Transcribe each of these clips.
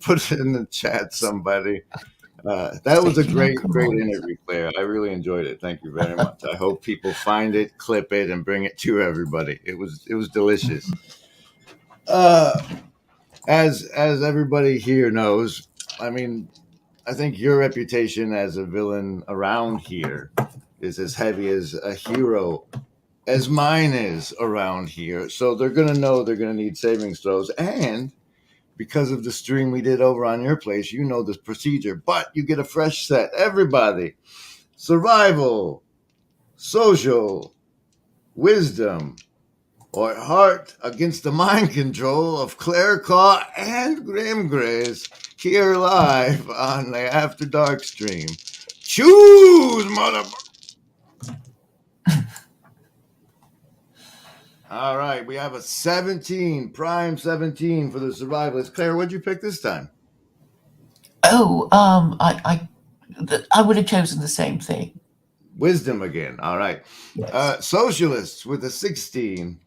Put it in the chat, somebody. That was a Speaking of great commodities. interview, Claire. I really enjoyed it. Thank you very much. I hope people find it, clip it, and bring it to everybody. It was delicious. Uh, as everybody here knows, I mean, I think your reputation as a villain around here is as heavy as a hero as mine is around here. So they're gonna know they're gonna need savings throws, and because of the stream we did over on your place, you know this procedure. But you get a fresh set. Everybody, survival, social, wisdom, or heart against the mind control of Claire Caw and Grim Grace here live on the After Dark stream. Choose, mother. All right, we have a 17, prime 17 for the survivalist. Claire, what'd you pick this time? Oh, I would have chosen the same thing. Wisdom again. All right. Yes. Socialists with a 16.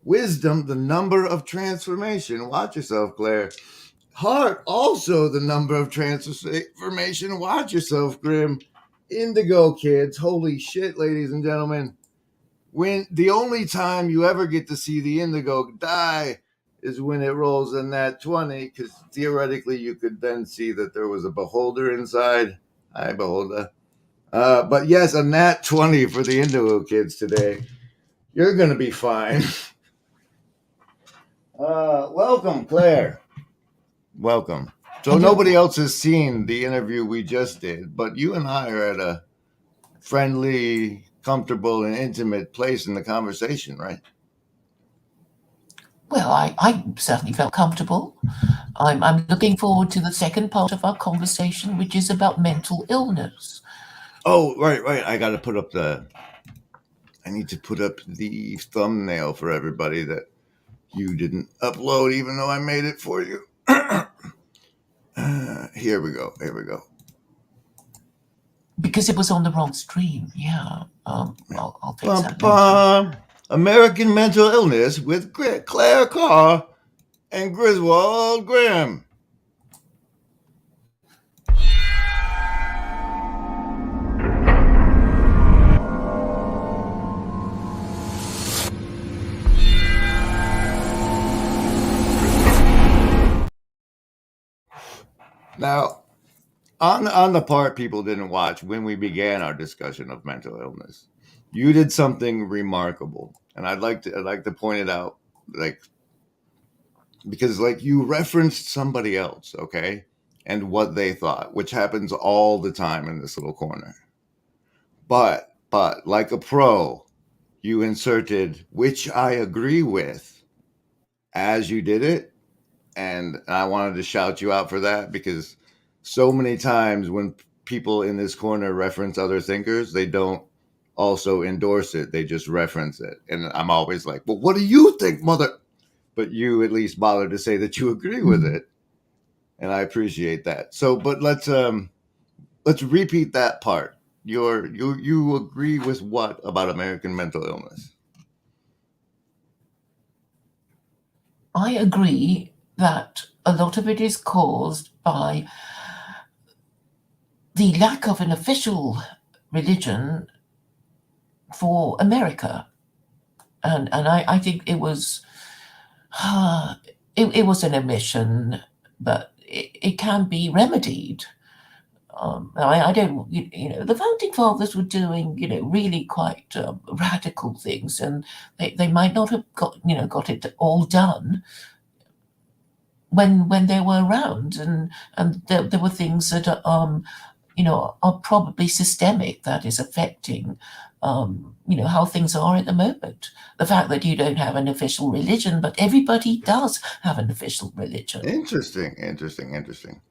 Wisdom, the number of transformation. Watch yourself, Claire. Heart, also the number of transformation. Watch yourself, Grim. Indigo, kids. Holy shit, ladies and gentlemen. When the only time you ever get to see the indigo die is when it rolls in that 20, because theoretically you could then see that there was a beholder inside. Hi, beholder. But yes, a nat 20 for the indigo kids today. You're going to be fine. Welcome, Claire. Welcome. So And nobody else has seen the interview we just did, but you and I are at a friendly, comfortable, and intimate place in the conversation, right? well, I certainly felt comfortable. I'm looking forward to the second part of our conversation, which is about mental illness. Oh, right. I got to put up I need to put up the thumbnail for everybody that you didn't upload, even though I made it for you. Here we go. Because it was on the wrong stream. Yeah. I'll fix that later. Bum. American Mental Illness with Claire Carr and Griswold Graham. Now, on the part people didn't watch when we began our discussion of mental illness, you did something remarkable, and I'd like to point it out, like, because like you referenced somebody else, okay, and what they thought, which happens all the time in this little corner. But like a pro, you inserted which I agree with as you did it, and I wanted to shout you out for that, because so many times when people in this corner reference other thinkers, they don't also endorse it. They just reference it. And I'm always like, well, what do you think, mother? But you at least bother to say that you agree with it. And I appreciate that. So, but let's repeat that part. You agree with what about American mental illness? I agree that a lot of it is caused by the lack of an official religion for America. And I think it was it was an omission, but it can be remedied. I don't, the founding fathers were doing, really quite radical things, and they might not have got it all done when they were around, and there were things that are probably systemic, that is affecting how things are at the moment. The fact that you don't have an official religion, but everybody does have an official religion. Interesting.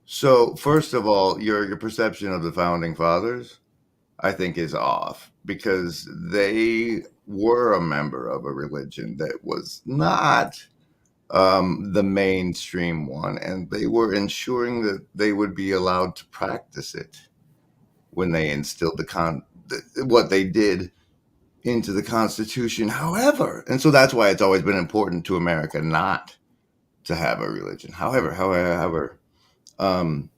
So, first of all, your perception of the founding fathers, I think, is off, because they were a member of a religion that was not the mainstream one, and they were ensuring that they would be allowed to practice it when they instilled what they did into the Constitution. However, and so that's why it's always been important to America not to have a religion. However, um,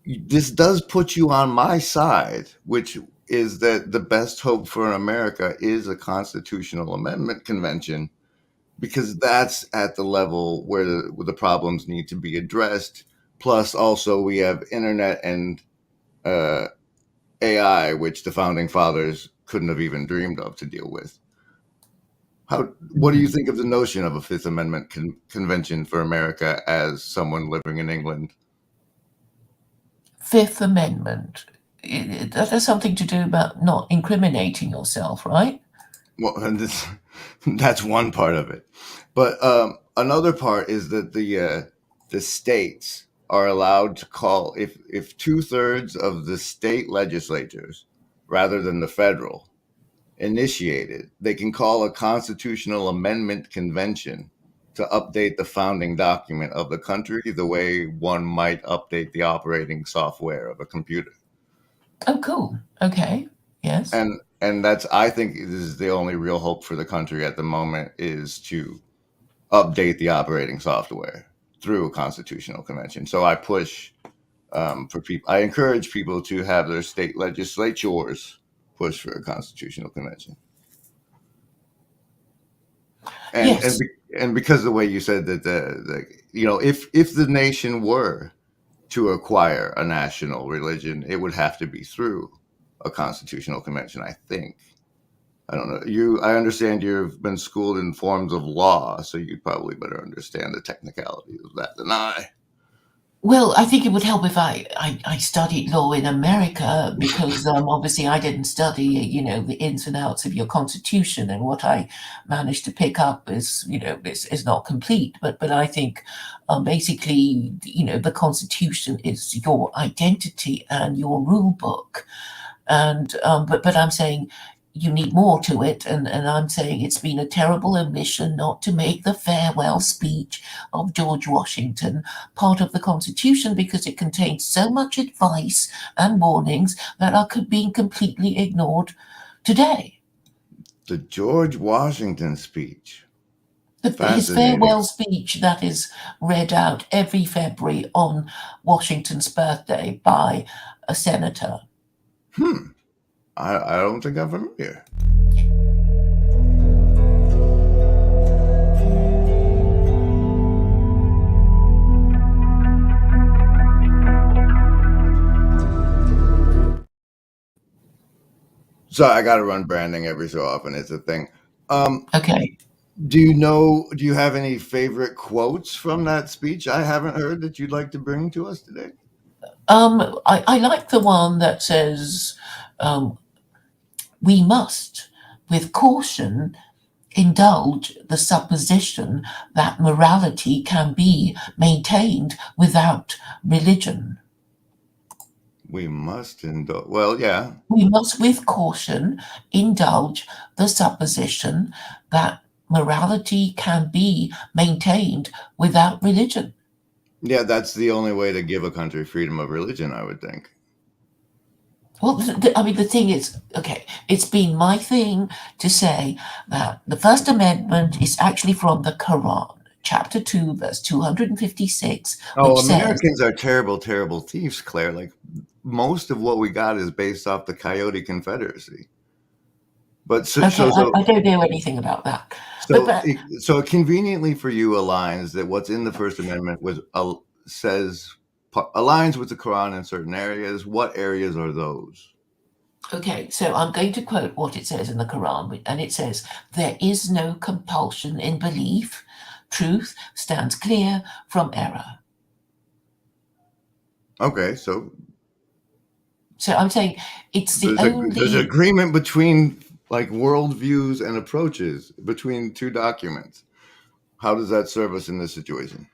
this does put you on my side, which is that the best hope for America is a constitutional amendment convention, because that's at the level where the problems need to be addressed. Plus, also, we have internet and uh, AI, which the founding fathers couldn't have even dreamed of to deal with. What do you think of the notion of a Fifth Amendment convention for America as someone living in England? Fifth Amendment. That has something to do about not incriminating yourself, right? Well, and that's one part of it, but another part is that the states are allowed to call, if 2/3 of the state legislatures, rather than the federal, initiate it, they can call a constitutional amendment convention to update the founding document of the country the way one might update the operating software of a computer. Oh, cool. Okay. Yes. And that's, I think, this is the only real hope for the country at the moment, is to update the operating software through a constitutional convention. So I push for people. I encourage people to have their state legislatures push for a constitutional convention. And Yes. and because of the way you said that, if the nation were to acquire a national religion, it would have to be through a constitutional convention, I think. I don't know. I understand you've been schooled in forms of law, so you'd probably better understand the technicalities of that than I. Well, I think it would help if I studied law in America because obviously I didn't study, the ins and outs of your constitution, and what I managed to pick up is not complete. But I think basically, the constitution is your identity and your rule book. And but I'm saying you need more to it, and I'm saying it's been a terrible omission not to make the farewell speech of George Washington part of the Constitution, because it contains so much advice and warnings that are being completely ignored today. The George Washington speech. His Fascinating. farewell speech that is read out every February on Washington's birthday by a senator. I don't think I'm familiar. So I got to run branding every so often. It's a thing. Okay. Do you have any favorite quotes from that speech I haven't heard that you'd like to bring to us today? I like the one that says, um, we must, with caution, indulge the supposition that morality can be maintained without religion. We must indulge. Well, yeah. We must, with caution, indulge the supposition that morality can be maintained without religion. Yeah, that's the only way to give a country freedom of religion, I would think. Well, I mean, the thing is, okay, it's been my thing to say that the First Amendment is actually from the Quran, chapter 2, verse 256, Oh, which says, Americans are terrible, terrible thieves, Claire. Like, most of what we got is based off the Coyote Confederacy. But okay, I don't know anything about that. But so it conveniently for you aligns that what's in the First Amendment says aligns with the Quran in certain areas. What areas are those? okay, so I'm going to quote what it says in the Quran, and it says, there is no compulsion in belief. Truth stands clear from error. Okay, so So I'm saying it's the there's only. agreement between like worldviews and approaches between two documents. How does that serve us in this situation?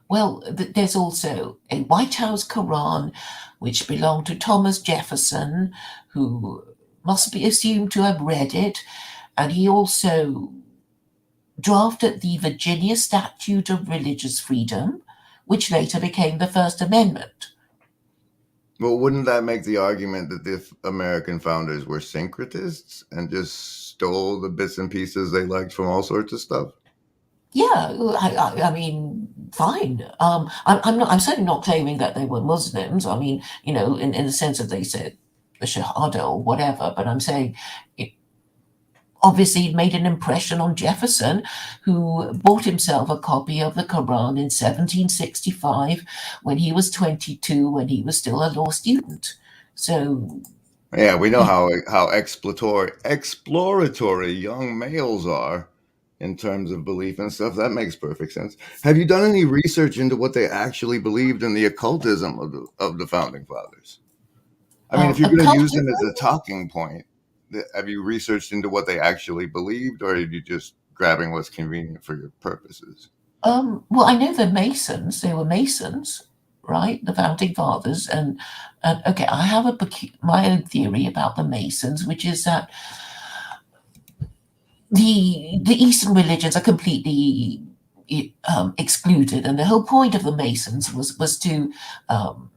Well, there's also a White House Quran, which belonged to Thomas Jefferson, who must be assumed to have read it, and he also drafted the Virginia Statute of Religious Freedom, which later became the First Amendment. Well, wouldn't that make the argument that the American founders were syncretists and just stole the bits and pieces they liked from all sorts of stuff? Yeah, I mean, fine. I'm not. I'm certainly not claiming that they were Muslims. I mean, in the sense that they said the Shahada or whatever. But I'm saying, it, obviously, it made an impression on Jefferson, who bought himself a copy of the Quran in 1765 when he was 22, when he was still a law student. So, Yeah, we know y- how exploratory young males are in terms of belief and stuff. That makes perfect sense. Have you done any research into what they actually believed in the occultism of the founding fathers? I mean, if you're going to use occultism. them as a talking point, have you researched into what they actually believed, or are you just grabbing what's convenient for your purposes? Well, I know the Masons. They were Masons, right? The founding fathers, and okay, I have my own theory about the Masons, which is that the Eastern religions are completely excluded, and the whole point of the Masons was to um,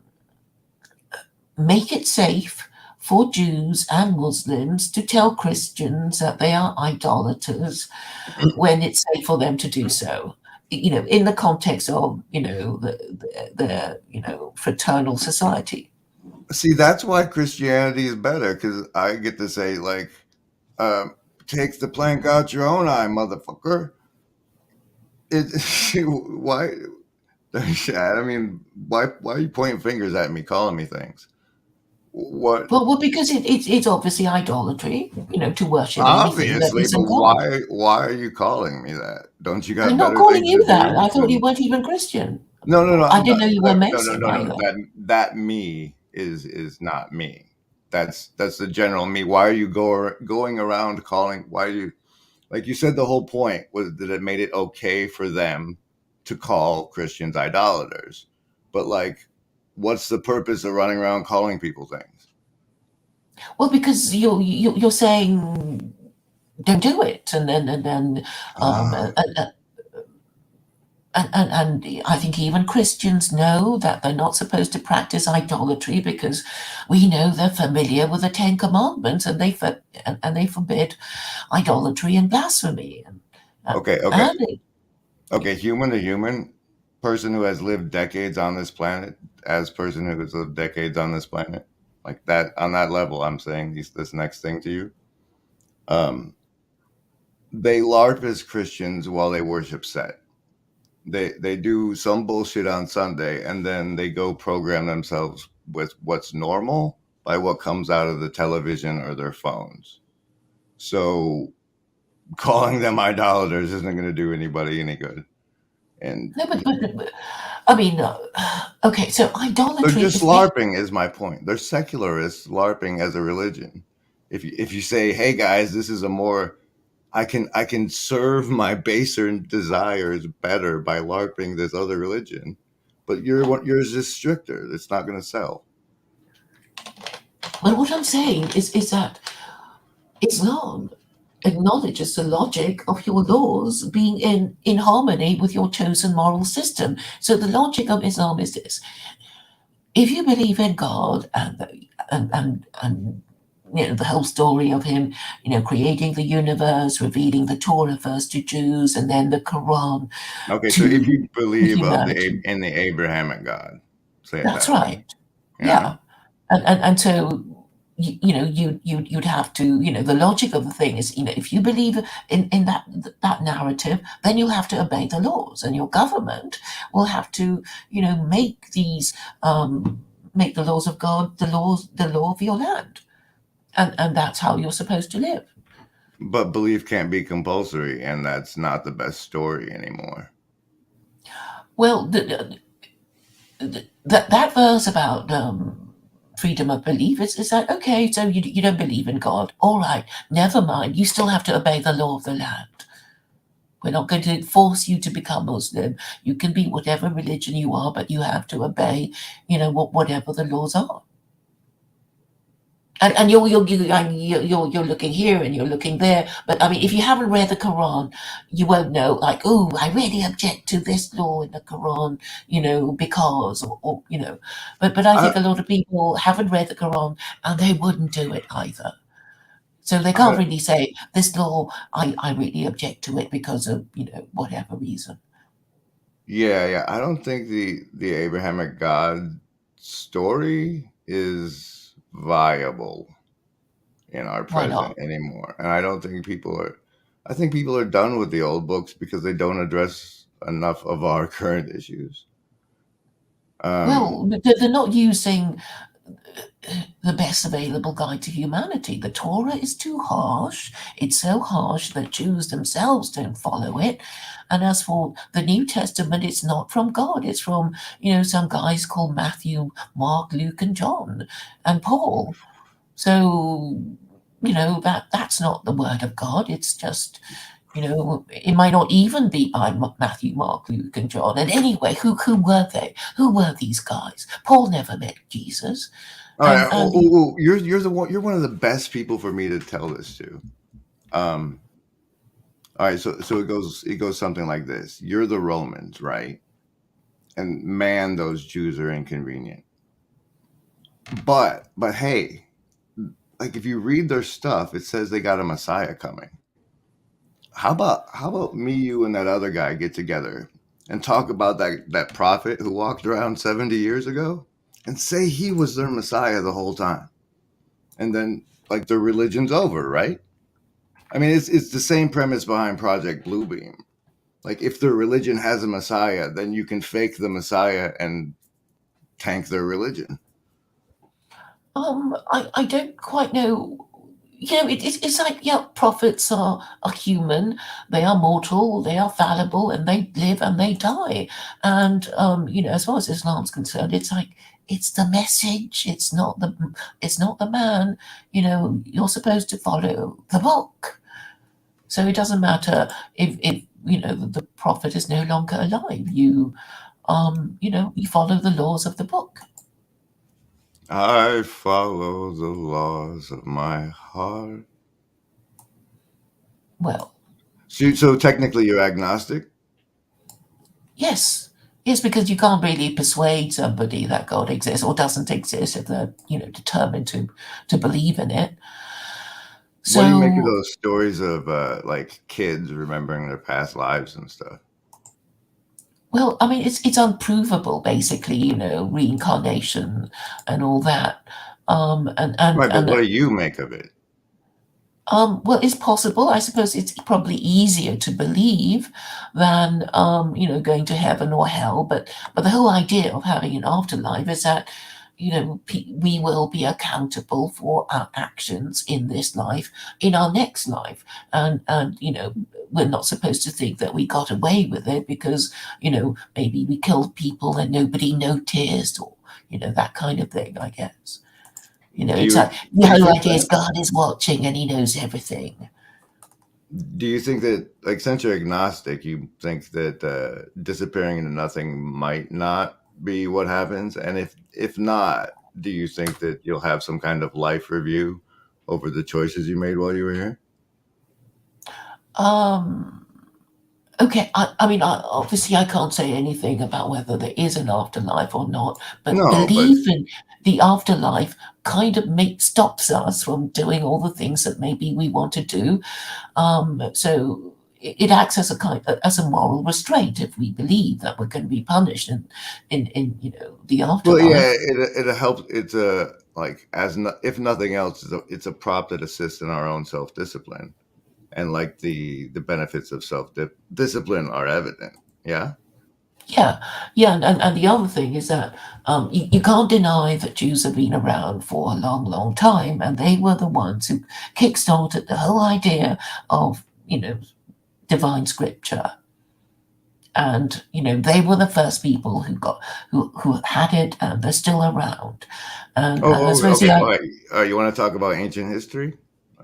make it safe for Jews and Muslims to tell Christians that they are idolaters when it's safe for them to do so. In the context of the fraternal society. See, that's why Christianity is better because I get to say, like, um, take the plank out your own eye, motherfucker. It, why? I mean, why are you pointing fingers at me, calling me things? What? Well, because it's obviously idolatry, to worship anything that Obviously, but isn't God. why are you calling me that? Don't you got I'm not better calling things to you that. do I thought you than weren't even Christian. no, no, no. I I'm didn't not. know you were No, no, Mason no, no. either. That me is not me. That's the general me. Why are you going around calling? Why are you like you said? The whole point was that it made it okay for them to call Christians idolaters. But like, what's the purpose of running around calling people things? Well, because you're saying don't do it, and um, Ah, and, and, and I think even Christians know that they're not supposed to practice idolatry because we know they're familiar with the Ten Commandments, and they forbid idolatry and blasphemy, okay, okay. and Okay, human to human, person who has lived decades on this planet, as person who has lived decades on this planet, like that on that level, I'm saying this next thing to you. Um, they LARP as Christians while they worship Set. They do some bullshit on Sunday, and then they go program themselves with what's normal by what comes out of the television or their phones. So calling them idolaters isn't going to do anybody any good. And no, but I mean, okay, so they're idolatry just is really LARPing is my point. They're secularists LARPing as a religion. If you say, "Hey guys, this is a more I can serve my baser desires better by LARPing this other religion," but yours is stricter. It's not going to sell. but what I'm saying is that Islam acknowledges the logic of your laws being in harmony with your chosen moral system. So the logic of Islam is this: if you believe in God and the whole story of him, creating the universe, revealing the Torah first to Jews, and then the Quran Okay, so if to you believe humanity. in the Abrahamic God, say it That's that way. right. Yeah. Yeah, and so you'd have to, the logic of the thing is, if you believe in that narrative, then you'll have to obey the laws, and your government will have to, make the laws of God the law of your land, and that's how you're supposed to live. But belief can't be compulsory, and that's not the best story anymore. Well, that verse about freedom of belief is that okay? So you don't believe in God, all right? Never mind. You still have to obey the law of the land. We're not going to force you to become Muslim. You can be whatever religion you are, but you have to obey, whatever the laws are. And you're looking here and you're looking there. But I mean, if you haven't read the Quran, you won't know. Like, oh, I really object to this law in the Quran, because, or. But I I, think a lot of people haven't read the Quran and they wouldn't do it either. So they I can't don't, really say this law, I really object to it because of, whatever reason. yeah, yeah. I don't think the Abrahamic God story is viable in our Why present not? anymore. And I don't think people are. I think people are done with the old books because they don't address enough of our current issues. Um, Well, they're not using the best available guide to humanity. The Torah is too harsh. It's so harsh that Jews themselves don't follow it. And as for the New Testament, it's not from God. It's from, some guys called Matthew, Mark, Luke, and John, and Paul. So, that's not the word of God. It's just, it might not even be by Matthew, Mark, Luke, and John. And anyway, who were they? Who were these guys? Paul never met Jesus, all and right. and You're the one. You're one of the best people for me to tell this to. Um, all right. So it goes something like this. You're the Romans, right? And man, those Jews are inconvenient. But hey, like if you read their stuff, it says they got a Messiah coming. How about me, you, and that other guy get together and talk about that prophet who walked around 70 years ago and say he was their Messiah the whole time, and then like their religion's over, right? I mean, it's the same premise behind Project Bluebeam. Like if their religion has a Messiah, then you can fake the Messiah and tank their religion. I don't quite know. It's like, yeah, prophets are human, they are mortal, they are fallible, and they live and they die. And as far as Islam's concerned, it's like it's the message. It's not the man. You're supposed to follow the book. So it doesn't matter if the prophet is no longer alive. You follow the laws of the book. I follow the laws of my heart. Well, So technically, you're agnostic. yes. Yes, because you can't really persuade somebody that God exists or doesn't exist if they're, determined to believe in it. What do you make of So, those stories of like kids remembering their past lives and stuff? well, I mean, it's unprovable, basically, reincarnation and all that. And and Right, but what and do you make of it? Well, it's possible. I suppose it's probably easier to believe than going to heaven or hell. But the whole idea of having an afterlife is that we will be accountable for our actions in this life, in our next life, and we're not supposed to think that we got away with it because maybe we killed people and nobody noticed, or that kind of thing. I guess. Do It's you like the do you whole think idea is that? God is watching and He knows everything. Do you think that, like, since you're agnostic, you think that disappearing into nothing might not be what happens? And if not, do you think that you'll have some kind of life review over the choices you made while you were here? Um, okay, I mean, obviously, I can't say anything about whether there is an afterlife or not, but No, but belief in the afterlife kind of stops us from doing all the things that maybe we want to do. So it acts as a moral restraint if we believe that we're going to be punished in the well, yeah, afterlife. it helps. It's a like as no, if nothing else, it's a prop that assists in our own self discipline, and like the benefits of self discipline are evident. Yeah. Yeah, yeah, and the other thing is that you can't deny that Jews have been around for a long, long time, and they were the ones who kickstarted the whole idea of divine scripture, and they were the first people who had it, and they're still around, and I Oh, suppose okay. yeah. All right. You want to talk about ancient history?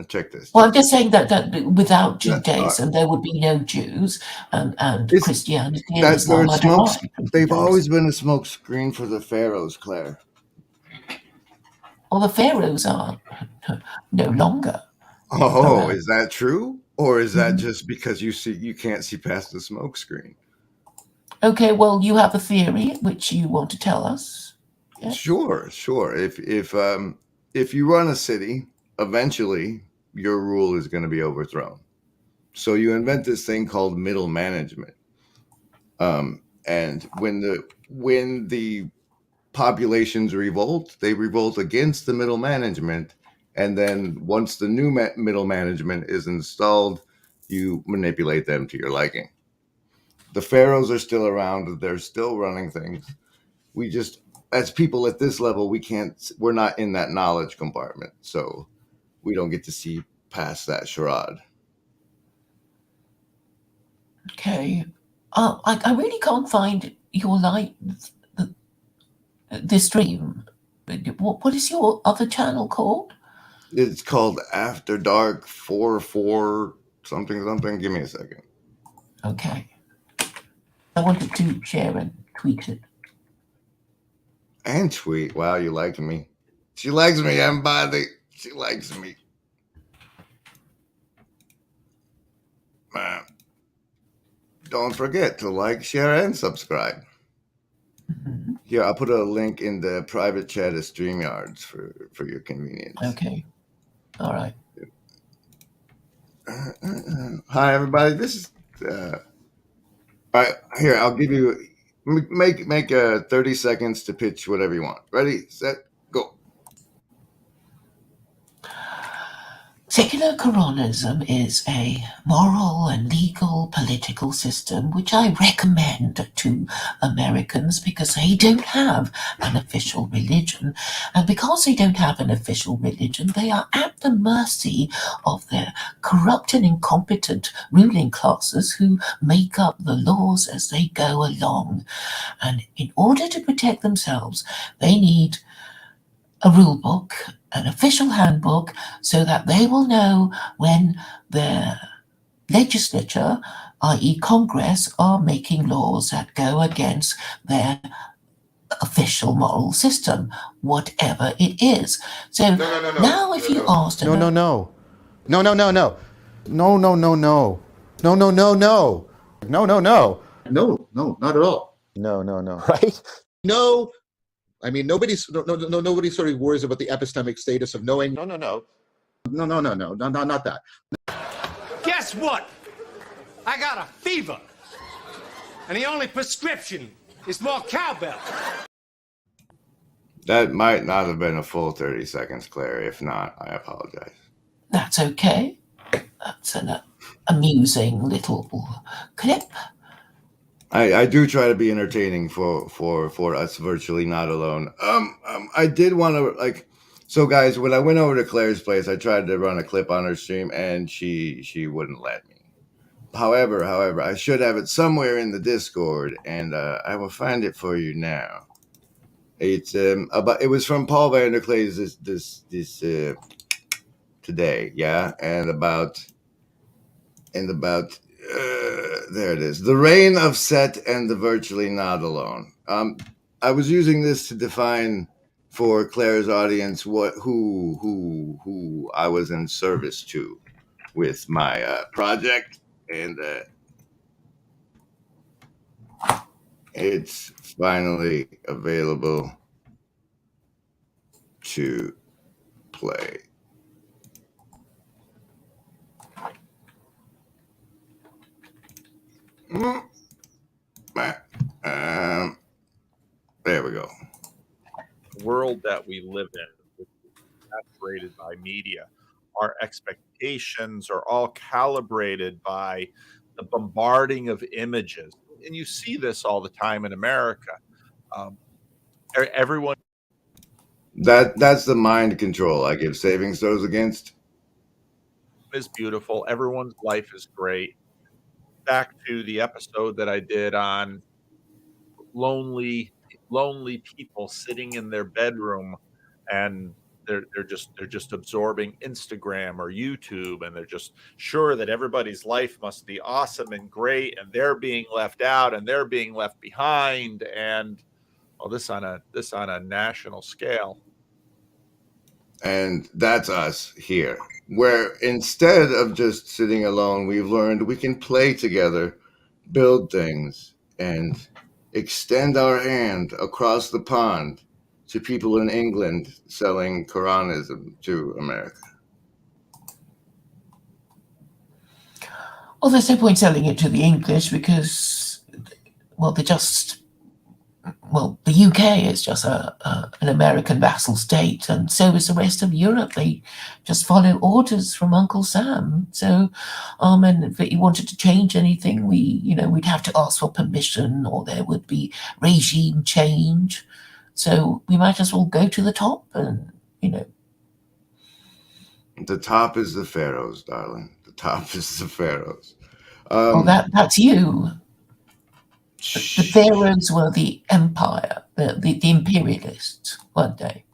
Check this. Well, I'm Check just this. saying that without Yeah, Judaism, there would be no Jews, and it's Christianity and that there are Islam are smokes. derived from They've Judaism. always been a smoke screen for the pharaohs, Claire. Well, the pharaohs are no longer Oh, around. is that true, or is that Mhm. just because you can't see past the smoke screen? Okay, well, you have a theory which you want to tell us. Yes. Sure, sure. If you run a city, eventually your rule is going to be overthrown. So you invent this thing called middle management. And when the populations revolt, they revolt against the middle management, and then once the new middle management is installed, you manipulate them to your liking. The pharaohs are still around; they're still running things. We just, as people at this level, we're not in that knowledge compartment, so we don't get to see past that charade. Okay. I really can't find your this stream. What is your other channel called? It's called After Dark 44 something something. Give me a second. Okay. I wanted to share and tweet it. And tweet. Wow, you like me. She likes me, everybody. She likes me. Don't forget to like, share, and subscribe. Mm-hmm. Here, I'll put a link in the private chat of StreamYards for your convenience. Okay. All right. Hi, everybody. This is. All right, here, I'll give you. Make 30 seconds to pitch whatever you want. Ready, set, go. Secular Coronism is a moral and legal political system which I recommend to Americans because they don't have an official religion. And because they don't have an official religion, they are at the mercy of their corrupt and incompetent ruling classes who make up the laws as they go along. And in order to protect themselves, they need a rule book, an official handbook, so that they will know when their legislature, i.e., Congress, are making laws that go against their official moral system, whatever it is. So now, if you asked, No, no, no, no, no, no, no, no, no, no, no, no, no, no, no, no, no, no, no, not at all. no, no, no, right? No, I mean nobody sort of worries about the epistemic status of knowing. No, no, no. Not that. Guess what? I got a fever, and the only prescription is more cowbell. That might not have been a full 30 seconds, Claire. If not, I apologize. That's okay. That's an amusing little clip. I do try to be entertaining for us virtually not alone. I did want to so guys, when I went over to Claire's place, I tried to run a clip on her stream and she wouldn't let me. However, I should have it somewhere in the Discord, and I will find it for you now. It's it was from Paul Vanderklay's this today, yeah, and about there it is. The Reign of Set and the Virtually Not Alone. I was using this to define for Claire's audience who I was in service to with my project, and it's finally available to play. There we go. The world that we live in, which is saturated by media, our expectations are all calibrated by the bombarding of images. And you see this all the time in America. Everyone. That's the mind control I give savings throws against. Is beautiful. Everyone's life is great. Back to the episode that I did on lonely people sitting in their bedroom, and they're just absorbing Instagram or YouTube, and they're just sure that everybody's life must be awesome and great, and they're being left out and they're being left behind, and this on a national scale. And that's us here, where instead of just sitting alone, we've learned we can play together, build things, and extend our hand across the pond to people in England selling Quranism to America. Well, there's no point selling it to the English because, well, the UK is just an American vassal state, and so is the rest of Europe. They just follow orders from Uncle Sam. So, and if he wanted to change anything, we'd have to ask for permission, or there would be regime change. So we might as well go to the top, and The top is the pharaohs, darling. The top is the pharaohs. well, that's you. The pharaohs were the empire, the imperialists, weren't they?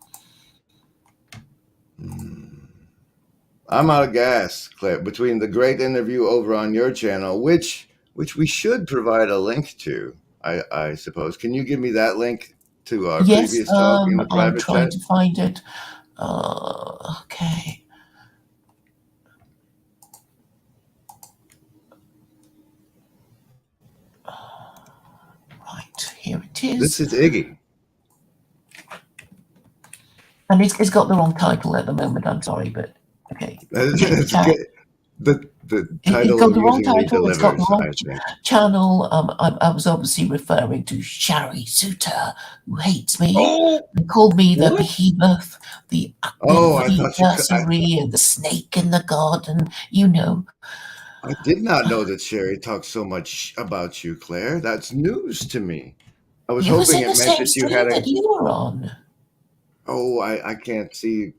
I'm out of gas, Claire. Between the great interview over on your channel, which we should provide a link to, I suppose. Can you give me that link to our Yes, previous talk in the I'm private trying chat? to find it. Okay. Right, here it This is. is Iggy. And it's got the wrong title at the moment, I'm sorry, but okay. Is it the That's chat? good. The It's title got the wrong amusingly title, it's got the delivers, wrong I think. channel. I was obviously referring to Shari Suter, who hates me and called me the behemoth, the Oh, I thought you could. adversary, and the snake in the garden. I did not know that Sherry talked so much about you, Claire. That's news to me. I was It was hoping in the it meant same that you stream had that a. you were on. Oh, I can't see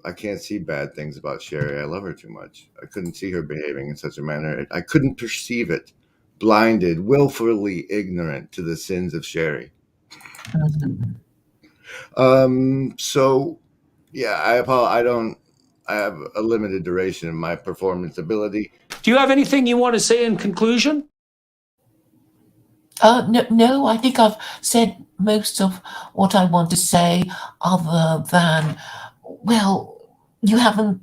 bad things about Sherry. I love her too much. I couldn't see her behaving in such a manner. I couldn't perceive it. Blinded, willfully ignorant to the sins of Sherry. Mhm. So yeah, I apologize. I have a limited duration in my performance ability. Do you have anything you want to say in conclusion? No, I think I've said most of what I want to say, other than, well, you haven't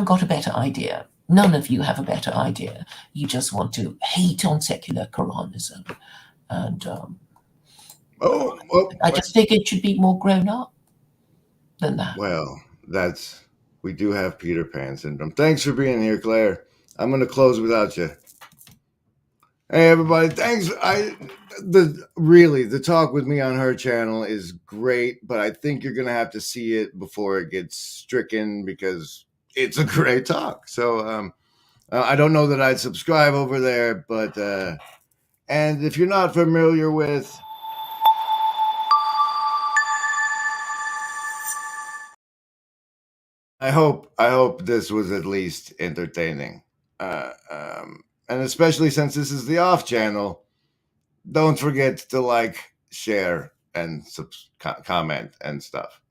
got a better idea. None of you have a better idea. You just want to hate on secular Quranism, and I just think it should be more grown up than that. Well, we do have Peter Pan syndrome. Thanks for being here, Claire. I'm going to close without you. Hey, everybody. Thanks. The talk with me on her channel is great, but I think you're going to have to see it before it gets stricken because it's a great talk. So, I don't know that I'd subscribe over there, but, and if you're not familiar with, I hope this was at least entertaining. And especially since this is the off channel, don't forget to like, share, and comment and stuff.